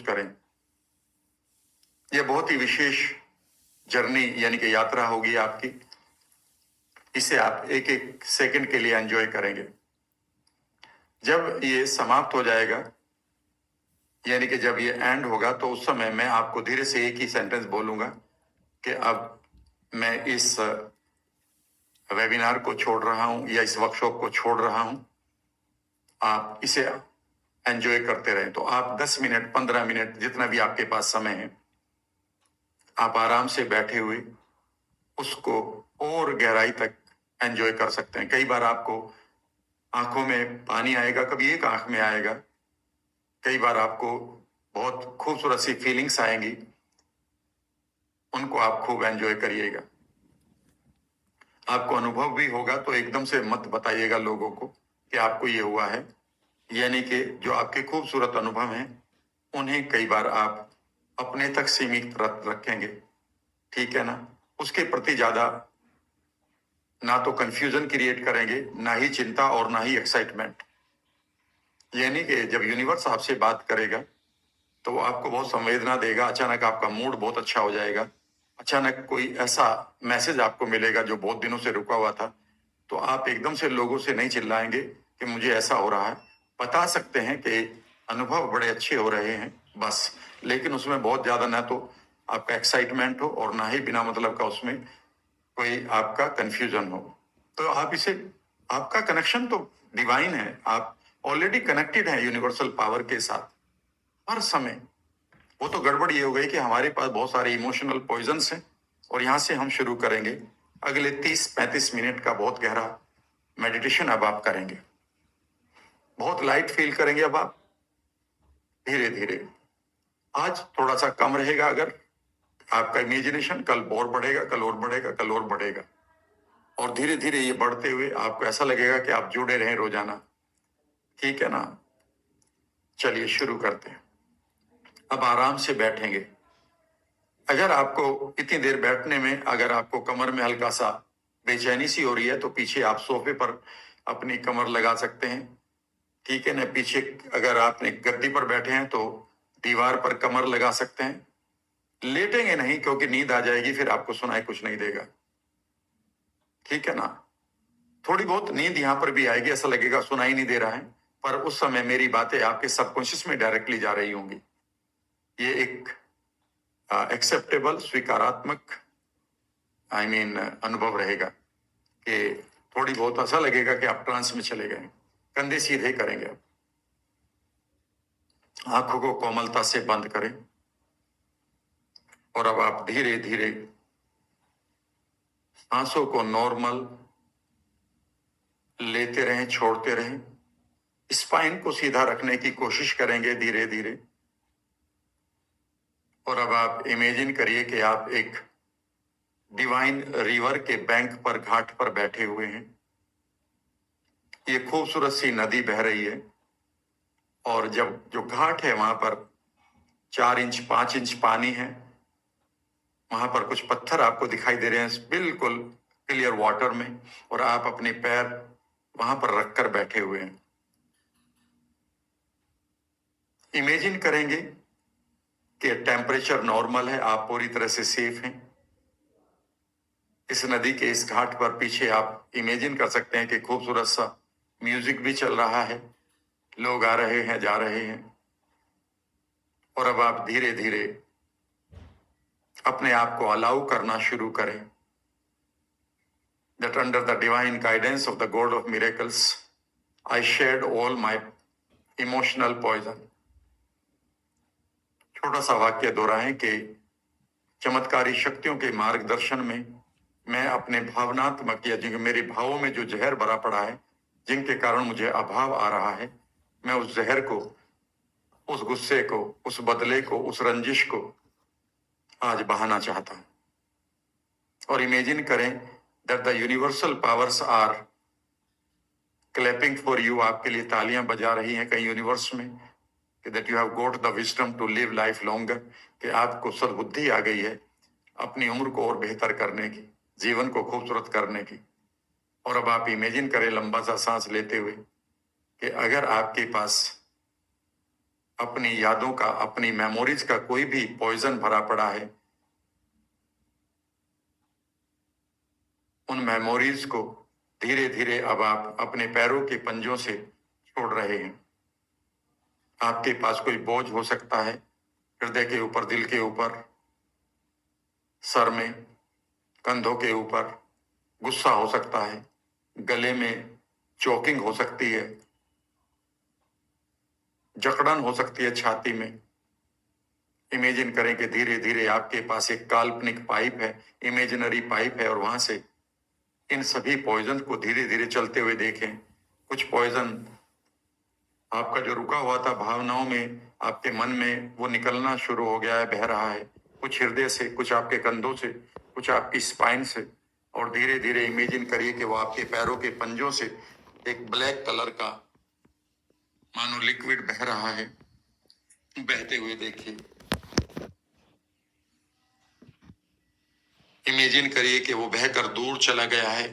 करें। यह बहुत ही विशेष जर्नी यानी कि यात्रा होगी आपकी। इसे आप एक एक सेकंड के लिए एंजॉय करेंगे। जब ये समाप्त हो जाएगा यानी कि जब ये एंड होगा तो उस समय मैं आपको धीरे से एक ही सेंटेंस बोलूंगा कि अब मैं इस वेबिनार को छोड़ रहा हूं या इस वर्कशॉप को छोड़ रहा हूं। आप इसे एंजॉय करते रहें। तो आप 10 मिनट 15 मिनट जितना भी आपके पास समय है आप आराम से बैठे हुए उसको और गहराई तक एंजॉय कर सकते हैं। कई बार आपको आंखों में पानी आएगा, कभी एक आंख में आएगा, कई बार आपको बहुत खूबसूरत सी फीलिंग्स आएंगी, उनको आप खूब एंजॉय करिएगा। आपको अनुभव भी होगा तो एकदम से मत बताइएगा लोगों को कि आपको ये हुआ है। यानी कि जो आपके खूबसूरत अनुभव हैं उन्हें कई बार आप अपने तक सीमित रखेंगे, ठीक है ना। उसके प्रति ज्यादा ना तो कंफ्यूजन क्रिएट करेंगे, ना ही चिंता और ना ही एक्साइटमेंट। यानी कि जब यूनिवर्स आपसे बात करेगा तो वो आपको बहुत संवेदना देगा। अचानक आपका मूड बहुत अच्छा हो जाएगा। अचानक कोई ऐसा मैसेज आपको मिलेगा जो बहुत दिनों से रुका हुआ था, तो आप एकदम से लोगों से नहीं चिल्लाएंगे कि मुझे ऐसा हो रहा है। बता सकते हैं कि अनुभव बड़े अच्छे हो रहे हैं बस, लेकिन उसमें बहुत ज्यादा ना तो आपका एक्साइटमेंट हो और ना ही बिना मतलब का उसमें कोई आपका कंफ्यूजन हो। तो आप इसे, आपका कनेक्शन तो डिवाइन है, आप ऑलरेडी कनेक्टेड है यूनिवर्सल पावर के साथ हर समय। वो तो गड़बड़ ये हो गई कि हमारे पास बहुत सारे इमोशनल पॉइजन्स हैं। और यहां से हम शुरू करेंगे अगले 30-35 मिनट का बहुत गहरा मेडिटेशन। अब आप करेंगे, बहुत लाइट फील करेंगे। अब आप धीरे धीरे, आज थोड़ा सा कम रहेगा अगर आपका इमेजिनेशन, कल और बढ़ेगा, कल और बढ़ेगा, कल और बढ़ेगा। और धीरे धीरे ये बढ़ते हुए आपको ऐसा लगेगा कि आप जुड़े रहें रोजाना, ठीक है ना। चलिए शुरू करते हैं। अब आराम से बैठेंगे। अगर आपको इतनी देर बैठने में अगर आपको कमर में हल्का सा बेचैनी सी हो रही है तो पीछे आप सोफे पर अपनी कमर लगा सकते हैं, ठीक है ना। पीछे अगर आपने गद्दी पर बैठे हैं तो दीवार पर कमर लगा सकते हैं। लेटेंगे नहीं क्योंकि नींद आ जाएगी, फिर आपको सुनाई कुछ नहीं देगा, ठीक है ना। थोड़ी बहुत नींद यहां पर भी आएगी, ऐसा लगेगा सुनाई नहीं दे रहा है, पर उस समय मेरी बातें आपके सबकॉन्शियस में डायरेक्टली जा रही होंगी। ये एक एक्सेप्टेबल, स्वीकारात्मक अनुभव रहेगा कि थोड़ी बहुत ऐसा लगेगा कि आप ट्रांस में चले गए। कंधे सीधे करेंगे आप, आंखों को कोमलता से बंद करें और अब आप धीरे धीरे सांसों को नॉर्मल लेते रहें, छोड़ते रहें। स्पाइन को सीधा रखने की कोशिश करेंगे धीरे धीरे। और अब आप इमेजिन करिए कि आप एक डिवाइन रिवर के बैंक पर, घाट पर बैठे हुए हैं। ये खूबसूरत सी नदी बह रही है और जब जो घाट है वहां पर 4 इंच 5 इंच पानी है। वहां पर कुछ पत्थर आपको दिखाई दे रहे हैं बिल्कुल क्लियर वाटर में, और आप अपने पैर वहां पर रखकर बैठे हुए हैं। इमेजिन करेंगे कि टेम्परेचर नॉर्मल है, आप पूरी तरह से सेफ हैं। इस नदी के इस घाट पर पीछे आप इमेजिन कर सकते हैं कि खूबसूरत सा म्यूजिक भी चल रहा है, लोग आ रहे हैं, जा रहे हैं। और अब आप धीरे धीरे अपने आप को अलाउ करना शुरू करें that under the divine guidance of the God of miracles, I shared all my emotional poison. छोटा सा वाक्य दोहराएं कि चमत्कारी शक्तियों के मार्गदर्शन में मैं अपने भावनात्मक या जो मेरे भावों में जो जहर भरा पड़ा है, जिनके कारण मुझे अभाव आ रहा है, मैं उस जहर को, उस गुस्से को, उस बदले को, उस रंजिश को आज बहाना चाहता हूं। और इमेजिन करें that the universal powers are clapping for you, आपके लिए तालियां बजा रही हैं कई यूनिवर्स में, कि that you have got the wisdom to live life longer, कि आपको सद्बुद्धि आ गई है अपनी उम्र को और बेहतर करने की, जीवन को खूबसूरत करने की। और अब आप इमेजिन करें लंबा सा सांस लेते हुए कि अगर आपके पास अपनी यादों का, अपनी मेमोरीज का कोई भी पॉइजन भरा पड़ा है, उन मेमोरीज को धीरे धीरे अब आप अपने पैरों के पंजों से छोड़ रहे हैं। आपके पास कोई बोझ हो सकता है, हृदय के ऊपर, दिल के ऊपर, सर में, कंधों के ऊपर, गुस्सा हो सकता है, गले में चोकिंग हो सकती है, जकड़न हो सकती है छाती में। इमेजिन करें कि धीरे धीरे आपके पास एक काल्पनिक पाइप है, इमेजिनरी पाइप है, और वहां से इन सभी पॉइजन को धीरे धीरे चलते हुए देखें। कुछ पॉइजन आपका जो रुका हुआ था भावनाओं में, आपके मन में, वो निकलना शुरू हो गया है, बह रहा है। कुछ हृदय से, कुछ आपके कंधों से, कुछ आपकी स्पाइन से, और धीरे धीरे इमेजिन करिए कि वो आपके पैरों के पंजों से एक ब्लैक कलर का मानो लिक्विड बह रहा है। बहते हुए देखिए। इमेजिन करिए कि वो बहकर दूर चला गया है।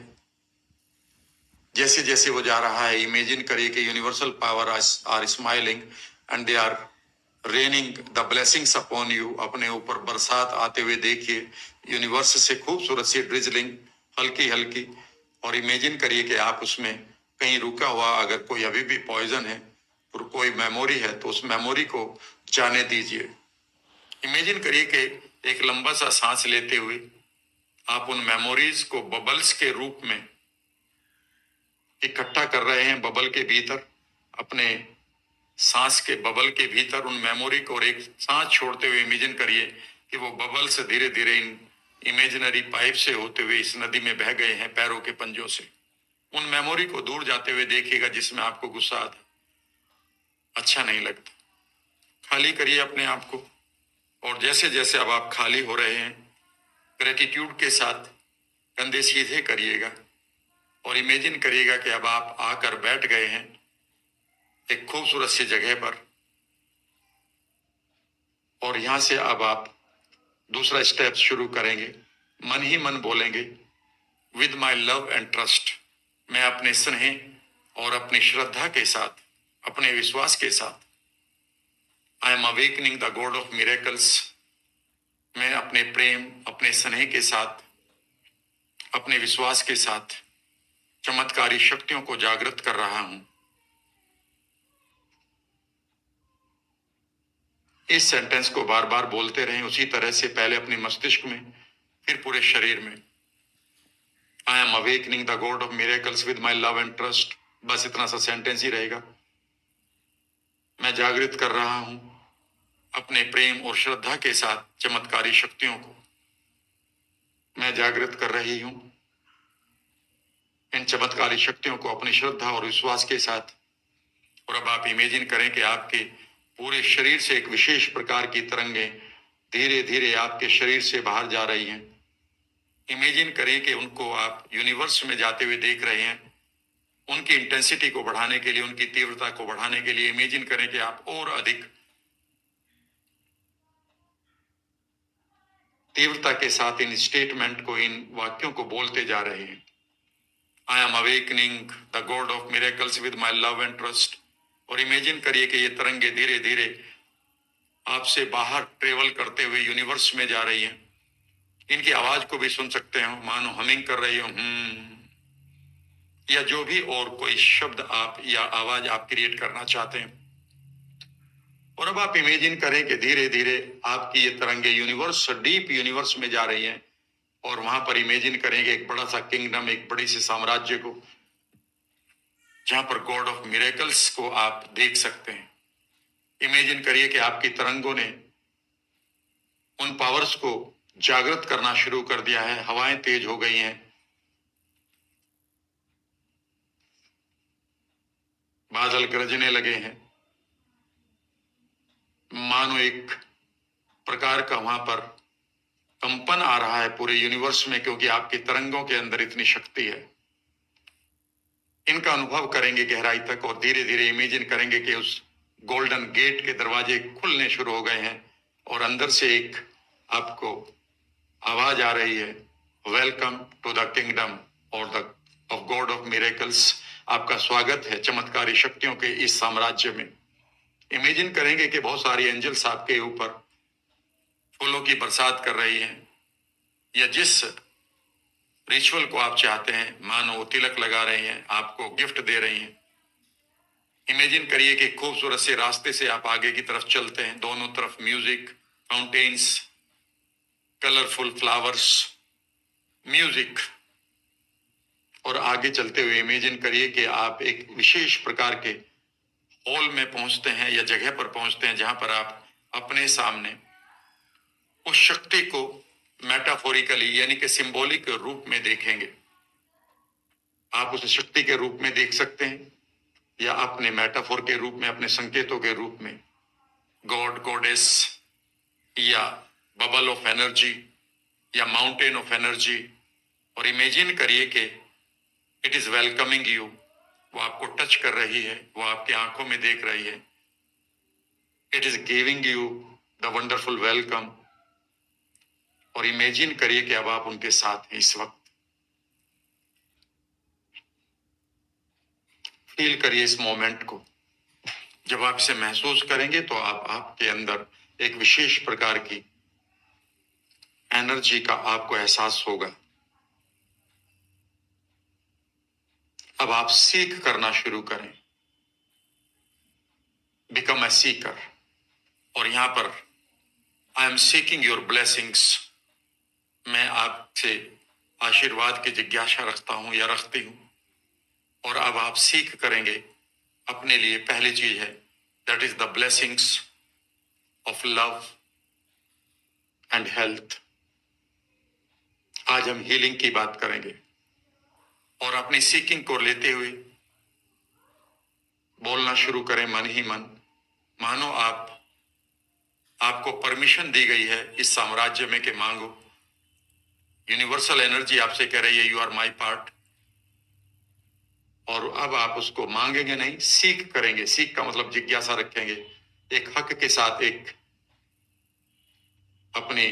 जैसे जैसे वो जा रहा है, इमेजिन करिए कि universal power are smiling and they are raining the blessings upon you. अपने ऊपर बरसात आते हुए देखिए, यूनिवर्स से खूबसूरत सी ड्रिजलिंग, हल्की हल्की। और इमेजिन करिए कि आप उसमें कहीं रुका हुआ, अगर कोई अभी भी पॉइजन है और कोई मेमोरी है, तो उस मेमोरी को जाने दीजिए। इमेजिन करिए कि एक लंबा सा सांस लेते हुए आप उन मेमोरीज को बबल्स के रूप में इकट्ठा कर रहे हैं। बबल के भीतर, अपने सांस के बबल के भीतर उन मेमोरी को, और एक सांस छोड़ते हुए इमेजिन करिए कि वो बबल से धीरे धीरे इन इमेजिनरी पाइप से होते हुए इस नदी में बह गए हैं पैरों के पंजों से। उन मेमोरी को दूर जाते हुए देखिएगा जिसमें आपको गुस्सा आता, अच्छा नहीं लगता। खाली करिए अपने आप को, और जैसे जैसे अब आप खाली हो रहे हैं, ग्रेटिट्यूड के साथ कंधे सीधे करिएगा और इमेजिन करिएगा कि अब आप आकर बैठ गए हैं एक खूबसूरत सी जगह पर, और यहां से अब आप दूसरा स्टेप शुरू करेंगे। मन ही मन बोलेंगे, with my love and trust. मैं अपने स्नेह और अपनी श्रद्धा के साथ, अपने विश्वास के साथ, I am awakening the God of miracles. मैं अपने प्रेम, अपने स्नेह के साथ, अपने विश्वास के साथ चमत्कारी शक्तियों को जागृत कर रहा हूं। इस सेंटेंस को बार बार बोलते रहें, उसी तरह से पहले अपने मस्तिष्क में, फिर पूरे शरीर में। I am awakening the God of miracles with my love and trust. बस इतना सा सेंटेंस ही रहेगा। मैं जागृत कर रहा हूं अपने प्रेम और श्रद्धा के साथ चमत्कारी शक्तियों को। मैं जागृत कर रही हूं इन चमत्कारी शक्तियों को अपनी श्रद्धा और विश्वास के साथ। और अब आप इमेजिन करें कि आपके पूरे शरीर से एक विशेष प्रकार की तरंगें धीरे धीरे आपके शरीर से बाहर जा रही हैं। इमेजिन करें कि उनको आप यूनिवर्स में जाते हुए देख रहे हैं। उनकी इंटेंसिटी को बढ़ाने के लिए, उनकी तीव्रता को बढ़ाने के लिए इमेजिन करें कि आप और अधिक तीव्रता के साथ इन स्टेटमेंट को, इन वाक्यों को बोलते जा रहे हैं। I am awakening the God of miracles with my love and trust. और इमेजिन करिए कि ये तरंगे धीरे धीरे आपसे बाहर ट्रेवल करते हुए यूनिवर्स में जा रही हैं। इनकी आवाज को भी सुन सकते हो, मानो हमिंग कर रही हो, या जो भी और कोई शब्द आप या आवाज आप क्रिएट करना चाहते हैं। और अब आप इमेजिन करें कि धीरे धीरे आपकी ये तरंगे यूनिवर्स, डीप यूनिवर्स में जा रही हैं, और वहां पर इमेजिन करेंगे एक बड़ा सा किंगडम, एक बड़ी सी साम्राज्य को, जहां पर गॉड ऑफ मिरेकल्स को आप देख सकते हैं। इमेजिन करिए कि आपकी तरंगों ने उन पावर्स को जागृत करना शुरू कर दिया है। हवाएं तेज हो गई हैं, बादल गरजने लगे हैं, मानो एक प्रकार का वहां पर कंपन आ रहा है पूरे यूनिवर्स में, क्योंकि आपकी तरंगों के अंदर इतनी शक्ति है। इनका अनुभव करेंगे गहराई तक, और धीरे धीरे इमेजिन करेंगे कि उस गोल्डन गेट के दरवाजे खुलने शुरू हो गए हैं, और अंदर से एक आपको आवाज आ रही है, वेलकम टू द किंगडम और the of God of miracles. आपका स्वागत है चमत्कारी शक्तियों के इस साम्राज्य में। इमेजिन करेंगे कि बहुत सारी एंजल्स आपके ऊपर फूलों की बरसात कर रही हैं, या जिस रिचुअल को आप चाहते हैं, मानो तिलक लगा रही हैं, आपको गिफ्ट दे रही हैं। इमेजिन करिए कि खूबसूरत से रास्ते से आप आगे की तरफ चलते हैं, दोनों तरफ music, fountains, colourful flowers, music. और आगे चलते हुए इमेजिन करिए कि आप एक विशेष प्रकार के हॉल में पहुंचते हैं या जगह पर पहुंचते हैं, जहां पर आप अपने सामने उस शक्ति को मेटाफोरिकली यानी कि सिंबॉलिक रूप में देखेंगे। आप उस शक्ति के रूप में देख सकते हैं या अपने मेटाफोर के रूप में, अपने संकेतों के रूप में, गॉड, गॉडेस, या बबल ऑफ एनर्जी, या माउंटेन ऑफ एनर्जी। और इमेजिन करिए कि इट इज वेलकमिंग यू, वो आपको टच कर रही है, वो आपकी आंखों में देख रही है। It is giving you the wonderful welcome. और इमेजिन करिए कि अब आप उनके साथ हैं इस वक्त। फील करिए इस मोमेंट को। जब आप इसे महसूस करेंगे तो आपके अंदर एक विशेष प्रकार की एनर्जी का आपको एहसास होगा। अब आप सीख करना शुरू करें, बिकम ए सीकर। और यहां पर I am seeking your blessings, मैं आपसे आशीर्वाद की जिज्ञासा रखता हूं या रखती हूं। और अब आप सीख करेंगे अपने लिए। पहली चीज है that is the blessings of love and health. आज हम हीलिंग की बात करेंगे और अपनी सीकिंग को लेते हुए बोलना शुरू करें मन ही मन, मानो आपको परमिशन दी गई है इस साम्राज्य में कि मांगो। यूनिवर्सल एनर्जी आपसे कह रही है यू आर माई पार्ट। और अब आप उसको मांगेंगे नहीं, सीख करेंगे। सीख का मतलब जिज्ञासा रखेंगे, एक हक के साथ, एक अपने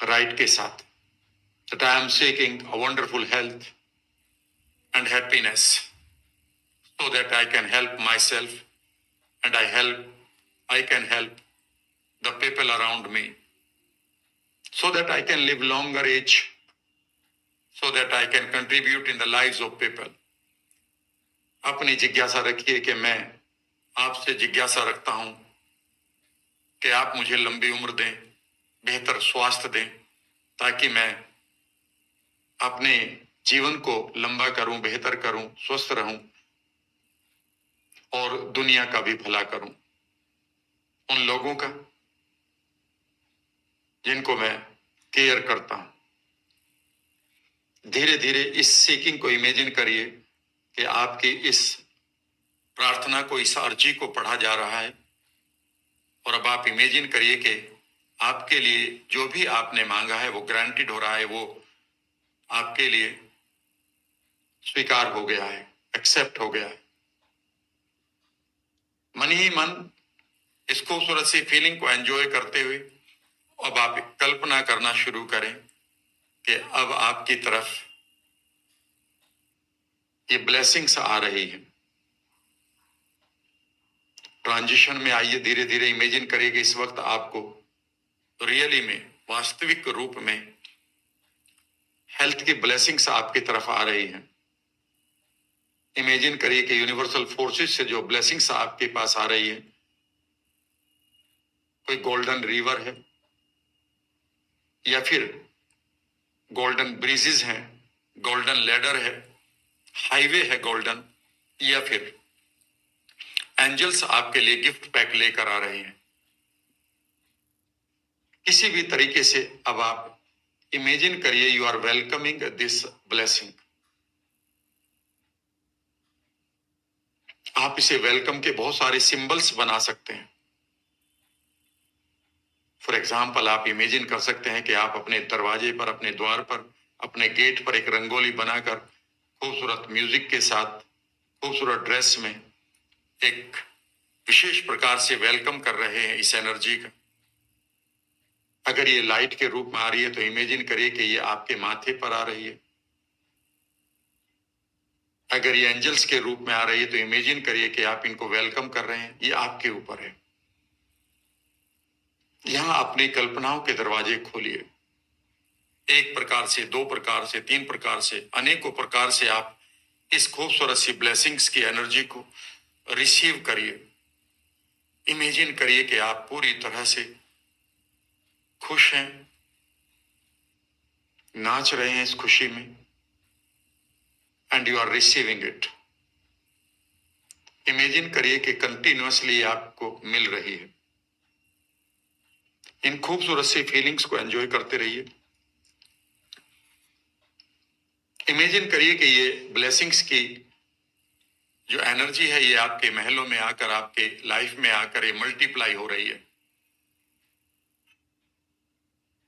राइट के साथ। that I am seeking a wonderful health and happiness so that I can help myself and I can help the people around me so that I can live longer age, so that I can contribute in the lives of people. अपनी जिज्ञासा रखिए कि मैं आपसे जिज्ञासा रखता हूं कि आप मुझे लंबी उम्र दें, बेहतर स्वास्थ्य दें, ताकि मैं अपने जीवन को लंबा करूं, बेहतर करूं, स्वस्थ रहूं और दुनिया का भी भला करूं। उन लोगों का जिनको मैं केयर करता हूं। धीरे धीरे इस सीकिंग को इमेजिन करिए कि आपकी इस प्रार्थना को, इस अर्जी को पढ़ा जा रहा है। और अब आप इमेजिन करिए कि आपके लिए जो भी आपने मांगा है वो ग्रांटेड हो रहा है, वो आपके लिए स्वीकार हो गया है, एक्सेप्ट हो गया है। मन ही मन इस खूबसूरत सी फीलिंग को एंजॉय करते हुए अब आप कल्पना करना शुरू करें कि अब आपकी तरफ ये ब्लेसिंग्स आ रही है। ट्रांजिशन में आइए, धीरे धीरे इमेजिन करिए कि इस वक्त आपको रियली में, वास्तविक रूप में हेल्थ की ब्लेसिंग्स आपकी तरफ आ रही हैं। इमेजिन करिए कि यूनिवर्सल फोर्सेस से जो ब्लेसिंग्स आपके पास आ रही है, कोई गोल्डन रिवर है, या फिर गोल्डन ब्रिजेस हैं, गोल्डन लेडर है, हाईवे है गोल्डन, या फिर एंजल्स आपके लिए गिफ्ट पैक लेकर आ रहे हैं। किसी भी तरीके से अब आप इमेजिन करिए you are welcoming this blessing. आप इसे वेलकम के बहुत सारे सिंबल्स बना सकते हैं। फॉर एग्जाम्पल, आप इमेजिन कर सकते हैं कि आप अपने दरवाजे पर, अपने द्वार पर, अपने गेट पर एक रंगोली बनाकर खूबसूरत म्यूजिक के साथ, खूबसूरत ड्रेस में एक विशेष प्रकार से वेलकम कर रहे हैं इस एनर्जी का। अगर ये लाइट के रूप में आ रही है तो इमेजिन करिए कि ये आपके माथे पर आ रही है, अगर ये एंजल्स के रूप में आ रही है तो इमेजिन करिए कि आप इनको वेलकम कर रहे हैं। ये आपके ऊपर है। यहां अपनी कल्पनाओं के दरवाजे खोलिए। एक प्रकार से, दो प्रकार से, तीन प्रकार से, अनेकों प्रकार से आप इस खूबसूरत सी ब्लेसिंग्स की एनर्जी को रिसीव करिए। इमेजिन करिए कि आप पूरी तरह से खुश हैं, नाच रहे हैं इस खुशी में, and you are receiving it. Imagine करिए कि कंटिन्यूअसली आपको मिल रही है। इन खूबसूरत सी फीलिंग्स को एंजॉय करते रहिए। इमेजिन करिए कि ये ब्लेसिंग्स की जो एनर्जी है ये आपके महलों में आकर, आपके लाइफ में आकर ये मल्टीप्लाई हो रही है।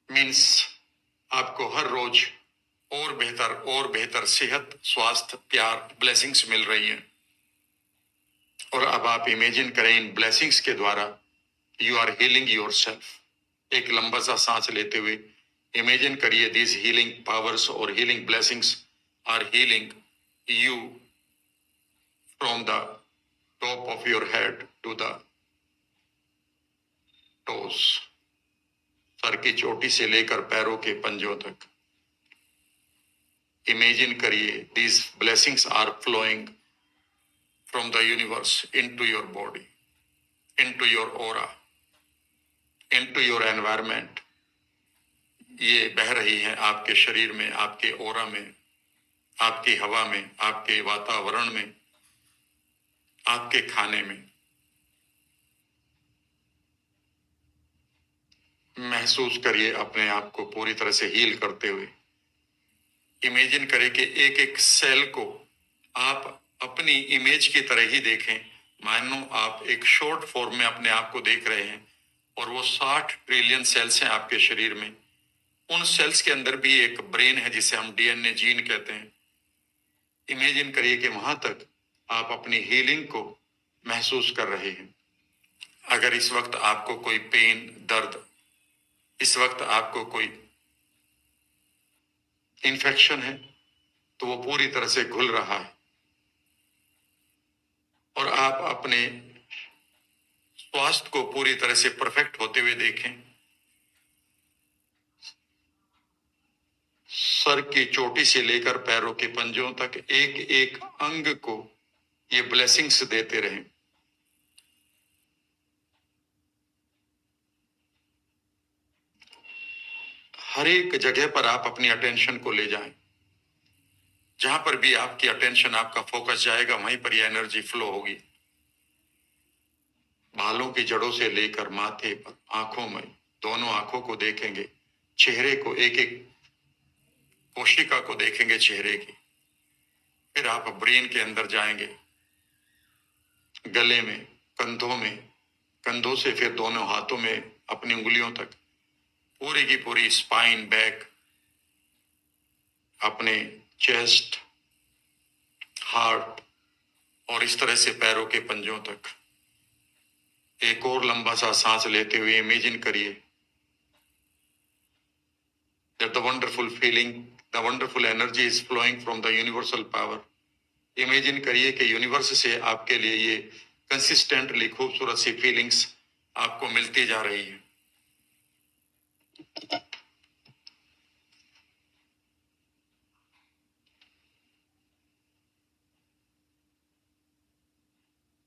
मीन्स आपको हर रोज और बेहतर सेहत, स्वास्थ्य, प्यार, ब्लेसिंग्स मिल रही है। और अब आप इमेजिन करें इन ब्लेसिंग्स के द्वारा you are healing yourself. एक लंबा सा सांस लेते हुए इमेजिन करिए दीज हीलिंग पावर्स और healing blessings are healing you from the top of your head to the toes. सर की चोटी से लेकर पैरों के पंजों तक। इमेजिन करिए these blessings are flowing from the universe into your body, into your aura, into your environment. ये बह रही हैं आपके शरीर में, आपके ऑरा में, आपकी हवा में, आपके वातावरण में, आपके खाने में। महसूस करिए अपने आप को पूरी तरह से हील करते हुए। इमेजिन करें कि एक एक सेल को आप अपनी इमेज की तरह ही देखें। मानो आप एक शॉर्ट फॉर्म में अपने आप को देख रहे हैं और वो 60 ट्रिलियन सेल्स हैं आपके शरीर में। उन सेल्स के अंदर भी एक ब्रेन है जिसे हम डीएनए जीन कहते हैं। इमेजिन करिए कि वहां तक आप अपनी हीलिंग को महसूस कर रहे हैं। अगर इस वक्त आपको कोई पेन, दर्द, इस वक्त आपको कोई इन्फेक्शन है तो वो पूरी तरह से घुल रहा है और आप अपने स्वास्थ्य को पूरी तरह से परफेक्ट होते हुए देखें। सर की चोटी से लेकर पैरों के पंजों तक एक एक अंग को ये ब्लेसिंग्स देते रहें। हर एक जगह पर आप अपनी अटेंशन को ले जाएं। जहां पर भी आपकी अटेंशन, आपका फोकस जाएगा वहीं पर ये एनर्जी फ्लो होगी। बालों की जड़ों से लेकर माथे पर, आंखों में, दोनों आंखों को देखेंगे, चेहरे को, एक एक कोशिका को देखेंगे चेहरे की। फिर आप ब्रेन के अंदर जाएंगे, गले में, कंधों में, कंधों से फिर दोनों हाथों में, अपनी उंगलियों तक, पूरी की पूरी स्पाइन, बैक, अपने चेस्ट, हार्ट और इस तरह से पैरों के पंजों तक। एक और लंबा सा सांस लेते हुए इमेजिन करिए that the wonderful feeling, the wonderful energy is flowing from the universal power. Imagine करिए कि यूनिवर्स से आपके लिए ये कंसिस्टेंटली खूबसूरत सी फीलिंग्स आपको मिलती जा रही है।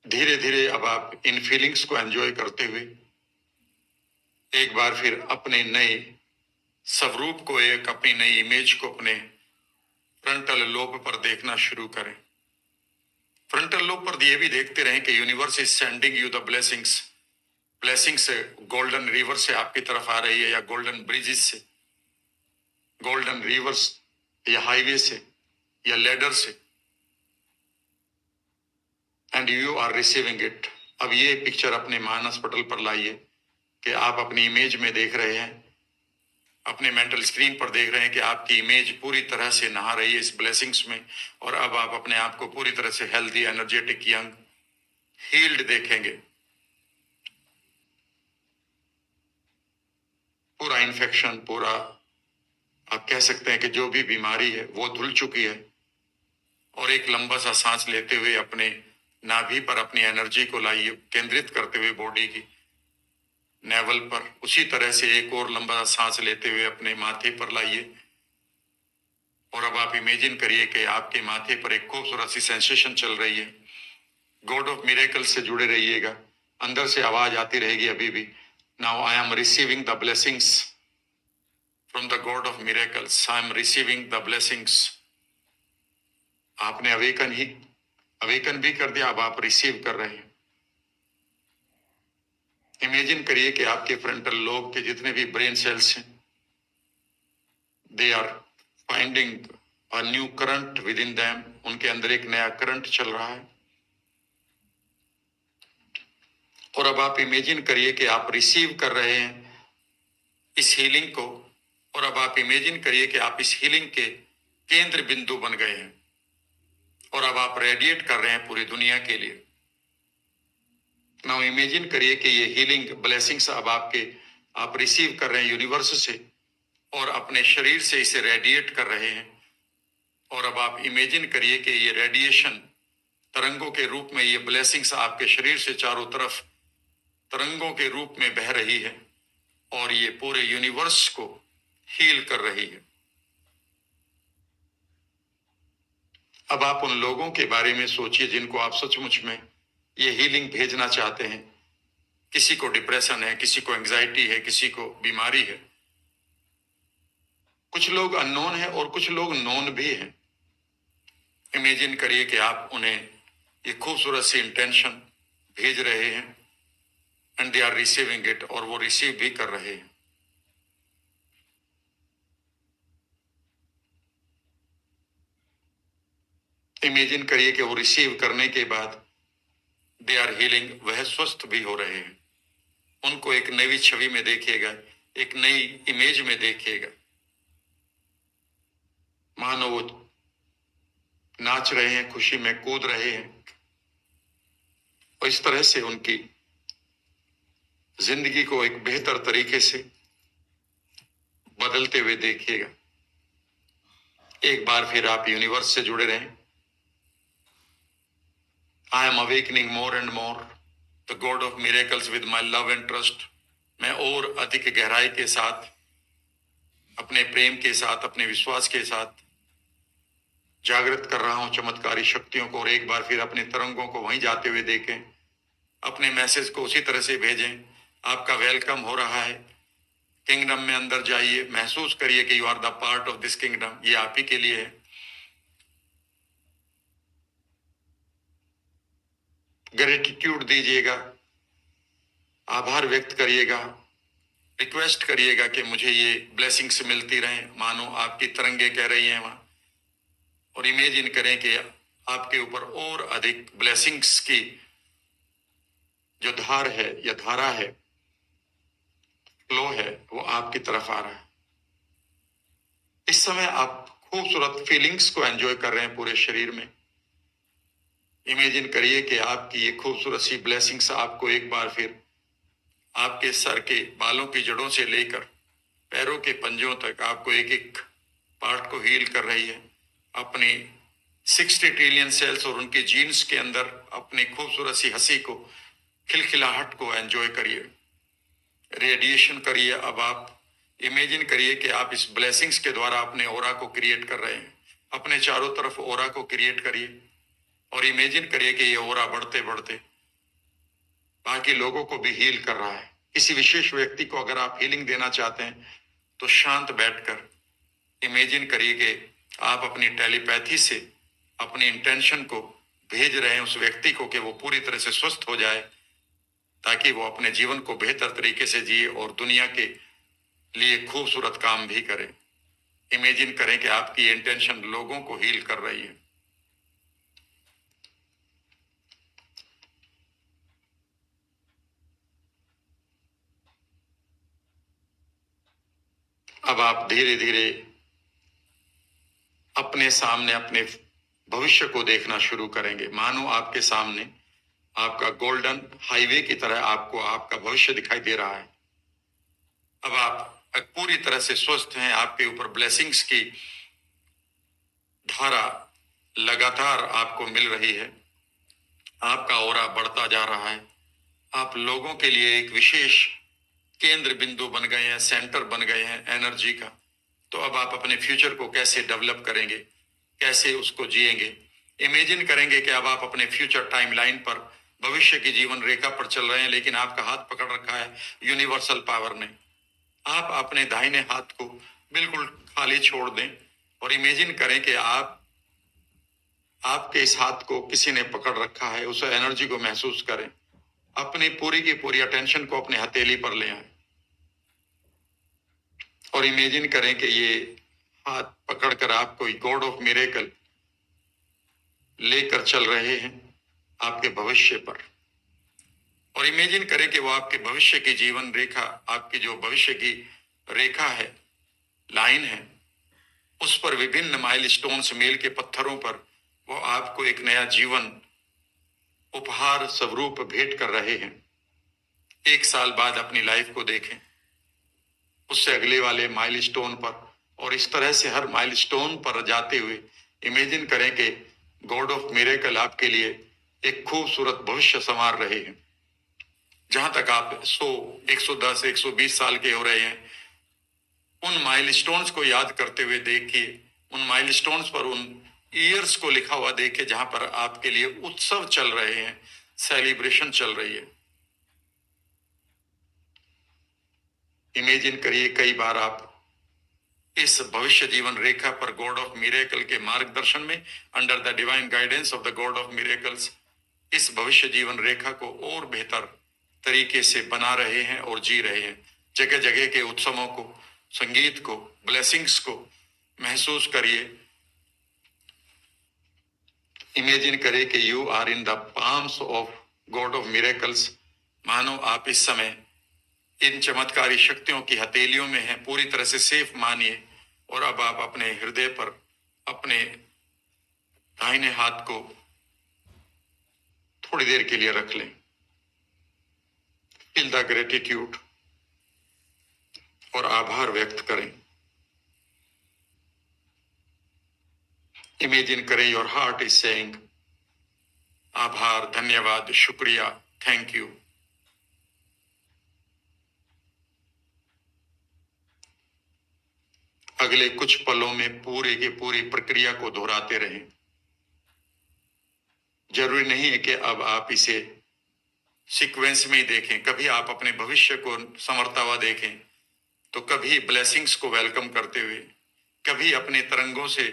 धीरे धीरे अब आप इन फीलिंग्स को एंजॉय करते हुए एक बार फिर अपने नए स्वरूप को, एक अपनी नई इमेज को अपने फ्रंटल लोब पर देखना शुरू करें। फ्रंटल लोब पर ये भी देखते रहें कि universe is sending you the blessings. Blessings golden river से आपकी तरफ आ रही है, या गोल्डन ब्रिजेस से, गोल्डन रिवर्स, या हाईवे से, या लेडर से, and you are receiving it. अब ये पिक्चर अपने मानस पटल पर लाइए कि आप अपनी इमेज में देख रहे हैं, अपने मेंटल स्क्रीन पर देख रहे हैं कि आपकी इमेज पूरी तरह से नहा रही है इस ब्लेसिंग्स में। और अब आप अपने आप को पूरी तरह से हेल्दी, एनर्जेटिक, यंग, हील्ड देखेंगे। पूरा इन्फेक्शन, पूरा आप कह सकते हैं कि जो भी बीमारी है वो धुल चुकी है और एक लंबा सा सांस लेते हुए अपने नाभि पर अपनी एनर्जी को लाइए, केंद्रित करते हुए बॉडी की नेवल पर। उसी तरह से एक और लंबा सा सांस लेते हुए अपने माथे पर लाइए। और अब आप इमेजिन करिए कि आपके माथे पर एक खूबसूरत सी सेंसेशन चल रही है। गॉड ऑफ मिरेकल से जुड़े रहिएगा, अंदर से आवाज आती रहेगी अभी भी, now I am receiving the blessings from the God of miracles, I am receiving the blessings. आपने अवेकन भी कर दिया, अब आप रिसीव कर रहे हैं। इमेजिन करिए कि आपके फ्रंटल लोब के जितने भी ब्रेन सेल्स हैं, they are finding a new current within them, उनके अंदर एक नया करंट चल रहा है। और अब आप इमेजिन करिए कि आप रिसीव कर रहे हैं इस हीलिंग को। और अब आप इमेजिन करिए कि आप इस हीलिंग के केंद्र बिंदु बन गए हैं और अब आप रेडिएट कर रहे हैं पूरी दुनिया के लिए। नाउ इमेजिन करिए कि ये हीलिंग ब्लेसिंग्स अब आप रिसीव कर रहे हैं यूनिवर्स से और अपने शरीर से इसे रेडिएट कर रहे हैं। और अब आप इमेजिन करिए कि ये रेडिएशन तरंगों के रूप में, ये ब्लेसिंग्स आपके शरीर से चारों तरफ तरंगों के रूप में बह रही है और ये पूरे यूनिवर्स को हील कर रही है। अब आप उन लोगों के बारे में सोचिए जिनको आप सचमुच में ये हीलिंग भेजना चाहते हैं। किसी को डिप्रेशन है, किसी को एंजाइटी है, किसी को बीमारी है। कुछ लोग अननोन है और कुछ लोग नोन भी हैं। इमेजिन करिए कि आप उन्हें ये खूबसूरत सी इंटेंशन भेज रहे हैं and they are receiving it, और वो रिसीव भी कर रहे हैं। इमेजिन करिए कि वो रिसीव करने के बाद दे आर हीलिंग, वह स्वस्थ भी हो रहे हैं। उनको एक नई छवि में देखिएगा, एक नई इमेज में देखिएगा, मानो वो नाच रहे हैं, खुशी में कूद रहे हैं। और इस तरह से उनकी जिंदगी को एक बेहतर तरीके से बदलते हुए देखिएगा। एक बार फिर आप यूनिवर्स से जुड़े रहें। I am awakening more and more the God of miracles with my love and trust. मैं और अधिक गहराई के साथ, अपने प्रेम के साथ, अपने विश्वास के साथ जागृत कर रहा हूं चमत्कारी शक्तियों को। और एक बार फिर अपने तरंगों को वहीं जाते हुए देखें, अपने मैसेज को उसी तरह से भेजें। आपका वेलकम हो रहा है किंगडम में। अंदर जाइए, महसूस करिए कि you are the part of this kingdom, ये आप ही के लिए है। ग्रेटिट्यूड दीजिएगा, आभार व्यक्त करिएगा, रिक्वेस्ट करिएगा कि मुझे ये ब्लेसिंग्स मिलती रहें, मानो आपकी तरंगे कह रही हैं वहां। और इमेजिन करें कि आपके ऊपर और अधिक ब्लेसिंग्स की जो धार है या धारा है, फ्लो है, वो आपकी तरफ आ रहा है। इस समय आप खूबसूरत फीलिंग्स को एंजॉय कर रहे हैं पूरे शरीर में। इमेजिन करिए कि आपकी ये खूबसूरत सी ब्लेसिंग्स आपको एक बार फिर आपके सर के बालों की जड़ों से लेकर पैरों के पंजों तक आपको एक एक पार्ट को हील कर रही है। अपनी 60 ट्रिलियन सेल्स और उनके जीन्स के अंदर अपनी खूबसूरत सी हंसी को, खिलखिलाहट को एंजॉय करिए, रेडिएशन करिए। अब आप इमेजिन करिए कि आप इस ब्लेसिंग्स के द्वारा अपने ओरा को क्रिएट कर रहे हैं। अपने चारों तरफ ओरा को क्रिएट करिए और इमेजिन करिए कि ये ओरा बढ़ते बढ़ते बाकी लोगों को भी हील कर रहा है। किसी विशेष व्यक्ति को अगर आप हीलिंग देना चाहते हैं तो शांत बैठकर इमेजिन करिए कि आप अपनी टेलीपैथी से अपनी इंटेंशन को भेज रहे हैं उस व्यक्ति को कि वो पूरी तरह से स्वस्थ हो जाए, ताकि वो अपने जीवन को बेहतर तरीके से जिए और दुनिया के लिए खूबसूरत काम भी करे। इमेजिन करें कि आपकी इंटेंशन लोगों को हील कर रही है। अब आप धीरे धीरे अपने सामने अपने भविष्य को देखना शुरू करेंगे। मानो आपके सामने आपका गोल्डन हाईवे की तरह आपको आपका भविष्य दिखाई दे रहा है। अब आप पूरी तरह से स्वस्थ हैं, आपके ऊपर ब्लेसिंग्स की धारा लगातार आपको मिल रही है। आपका ऑरा बढ़ता जा रहा है। आप लोगों के लिए एक विशेष केंद्र बिंदु बन गए हैं, सेंटर बन गए हैं एनर्जी का। तो अब आप अपने फ्यूचर को कैसे डेवलप करेंगे, कैसे उसको जिएंगे? इमेजिन करेंगे कि अब आप अपने फ्यूचर टाइमलाइन पर, भविष्य की जीवन रेखा पर चल रहे हैं, लेकिन आपका हाथ पकड़ रखा है यूनिवर्सल पावर ने। आप अपने दाहिने हाथ को बिल्कुल खाली छोड़ दें और इमेजिन करें कि आपके इस हाथ को किसी ने पकड़ रखा है। उस एनर्जी को महसूस करें। अपनी पूरी की पूरी अटेंशन को अपने हथेली पर ले आए और इमेजिन करें कि ये हाथ पकड़कर आप कोई गॉड ऑफ मिरेकल लेकर चल रहे हैं आपके भविष्य पर। और इमेजिन करें कि वो आपके भविष्य की जीवन रेखा, आपकी जो भविष्य की रेखा है, लाइन है, उस पर विभिन्न माइलस्टोन्स, मील के पत्थरों पर वो आपको एक नया जीवन उपहार स्वरूप भेंट कर रहे हैं। 1 साल बाद अपनी लाइफ को देखें, उससे अगले वाले माइलस्टोन पर, और इस तरह से हर माइलस्टोन पर जाते हुए इमेजिन करें कि गॉड ऑफ मिरेकल आपके लिए एक खूबसूरत भविष्य संवार रहे हैं। जहां तक आप 100, 110, 120 साल के हो रहे हैं, उन माइलस्टोन्स को याद करते हुए देखिए। उन माइलस्टोन्स पर उन ईयर्स को लिखा हुआ देखिए जहां पर आपके लिए उत्सव चल रहे हैं, सेलिब्रेशन चल रही है। इमेजिन करिए कई बार आप इस भविष्य जीवन रेखा पर गॉड ऑफ मिरेकल के मार्गदर्शन में, under the divine guidance of the God of miracles, इस भविष्य जीवन रेखा को और बेहतर तरीके से बना रहे हैं और जी रहे हैं। जगह जगह के उत्सवों को, संगीत को, ब्लेसिंग्स को महसूस करिए। इमेजिन करिए कि you are in the palms of God of miracles. मानो आप इस समय इन चमत्कारी शक्तियों की हथेलियों में हैं, पूरी तरह से सेफ मानिए। और अब आप अपने हृदय पर अपने दाहिने हाथ को थोड़ी देर के लिए रख लें। फील द ग्रेटिट्यूड और आभार व्यक्त करें। इमेजिन करें योर हार्ट इज सेइंग आभार, धन्यवाद, शुक्रिया, थैंक यू। अगले कुछ पलों में पूरे की पूरी प्रक्रिया को दोहराते रहें। जरूरी नहीं है कि अब आप इसे सीक्वेंस में ही देखें। कभी आप अपने भविष्य को संवरता हुआ देखें, तो कभी ब्लेसिंग्स को वेलकम करते हुए, कभी अपने तरंगों से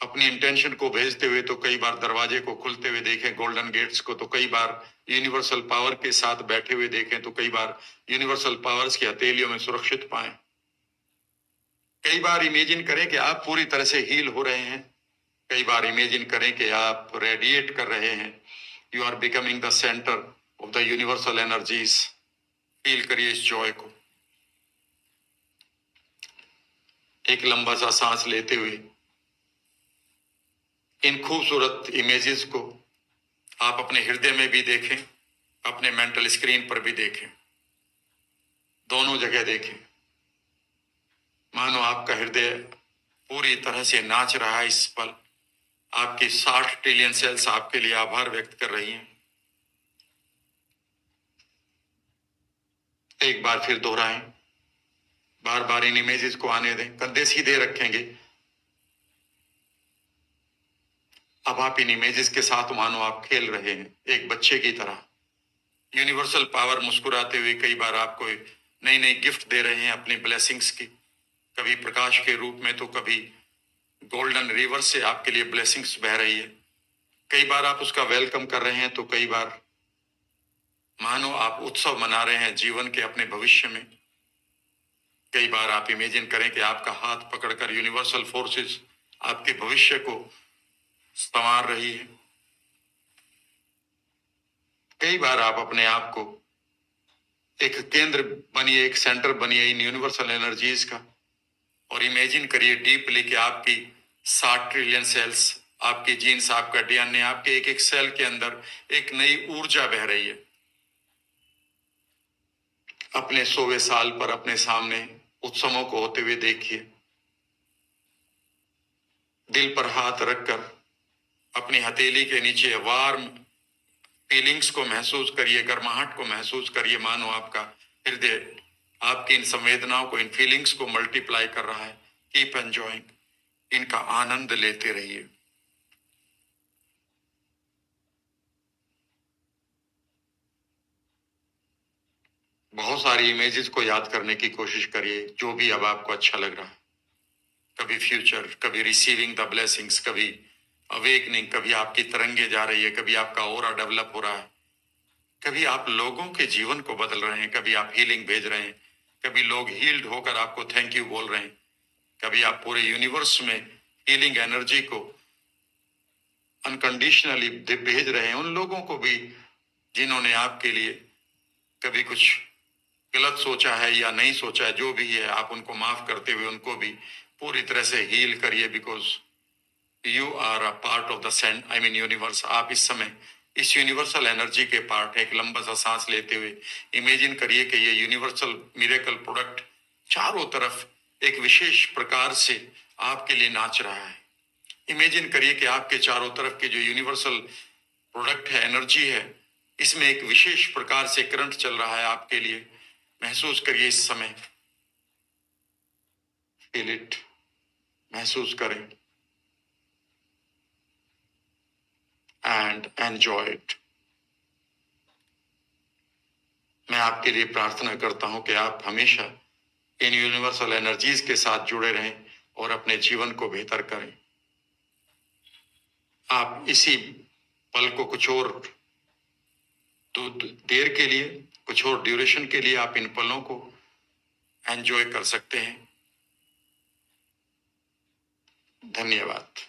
अपनी इंटेंशन को भेजते हुए, तो कई बार दरवाजे को खुलते हुए देखें, गोल्डन गेट्स को। तो कई बार यूनिवर्सल पावर के साथ बैठे हुए देखें, तो कई बार यूनिवर्सल पावर्स की हथेलियों में सुरक्षित पाएं। कई बार इमेजिन करें कि आप पूरी तरह से हील हो रहे हैं। कई बार इमेजिन करें कि आप रेडिएट कर रहे हैं। You are becoming the centre of the universal energies. Feel करिए इस जॉय को। एक लंबा सा सांस लेते हुए इन खूबसूरत इमेजेस को आप अपने हृदय में भी देखें, अपने मेंटल स्क्रीन पर भी देखें, दोनों जगह देखें। मानो आपका हृदय पूरी तरह से नाच रहा है इस पल। आपकी 60 ट्रिलियन सेल्स आपके लिए आभार व्यक्त कर रही हैं। एक बार फिर दोहराएं, बार बार इन इमेजेस को आने दें। कंधे सीधे रखेंगे। अब आप इन इमेजेस के साथ मानो आप खेल रहे हैं एक बच्चे की तरह। यूनिवर्सल पावर मुस्कुराते हुए कई बार आपको नई नई गिफ्ट दे रहे हैं अपनी ब्लेसिंग्स की। कभी प्रकाश के रूप में, तो कभी गोल्डन रिवर से आपके लिए ब्लेसिंग्स बह रही है। कई बार आप उसका वेलकम कर रहे हैं, तो कई बार मानो आप उत्सव मना रहे हैं जीवन के अपने भविष्य में। कई बार आप इमेजिन करें कि आपका हाथ पकड़कर यूनिवर्सल फोर्सेस आपके भविष्य को संवार रही है। कई बार आप अपने आप को एक केंद्र बनिए, एक सेंटर बनिए इन यूनिवर्सल एनर्जीज का, और इमेजिन करिए डीपली कि आपकी 60 ट्रिलियन सेल्स, आपकी जीन्स, आपका डीएनए, आपके एक एक सेल के अंदर एक नई ऊर्जा बह रही है। अपने 100वें साल पर अपने सामने उत्सवों को होते हुए देखिए। दिल पर हाथ रखकर अपनी हथेली के नीचे वार्म फीलिंग्स को महसूस करिए, गर्माहट को महसूस करिए। मानो आपका हृदय आपकी इन संवेदनाओं को, इन फीलिंग्स को मल्टीप्लाई कर रहा है। कीप एंजॉइंग, इनका आनंद लेते रहिए। बहुत सारी इमेजेस को याद करने की कोशिश करिए, जो भी अब आपको अच्छा लग रहा है। कभी फ्यूचर, कभी रिसीविंग द ब्लेसिंग्स, कभी अवेकनिंग, कभी आपकी तरंगे जा रही है, कभी आपका ऑरा डेवलप हो रहा है, कभी आप लोगों के जीवन को बदल रहे हैं, कभी आप हीलिंग भेज रहे हैं, कभी लोग हील्ड होकर आपको थैंक यू बोल रहे हैं, कभी आप पूरे यूनिवर्स में हीलिंग एनर्जी को अनकंडीशनली भेज रहे हैं उन लोगों को भी जिन्होंने आपके लिए कभी कुछ गलत सोचा है या नहीं सोचा है। जो भी है, आप उनको माफ करते हुए उनको भी पूरी तरह से हील करिए, because you are a part of the saint, I mean universe. आप इस समय इस यूनिवर्सल एनर्जी के पार्ट है। एक लंबा सा सांस लेते हुए इमेजिन करिए कि ये यूनिवर्सल मिरेकल प्रोडक्ट चारों तरफ एक विशेष प्रकार से आपके लिए नाच रहा है। इमेजिन करिए कि आपके चारों तरफ के जो यूनिवर्सल प्रोडक्ट है, एनर्जी है, इसमें एक विशेष प्रकार से करंट चल रहा है आपके लिए। महसूस करिए इस समय, फील इट, महसूस करें एंड एंजॉय इट। मैं आपके लिए प्रार्थना करता हूं कि आप हमेशा इन यूनिवर्सल एनर्जीज के साथ जुड़े रहें और अपने जीवन को बेहतर करें। आप इसी पल को कुछ और देर के लिए, कुछ और ड्यूरेशन के लिए आप इन पलों को एंजॉय कर सकते हैं। धन्यवाद।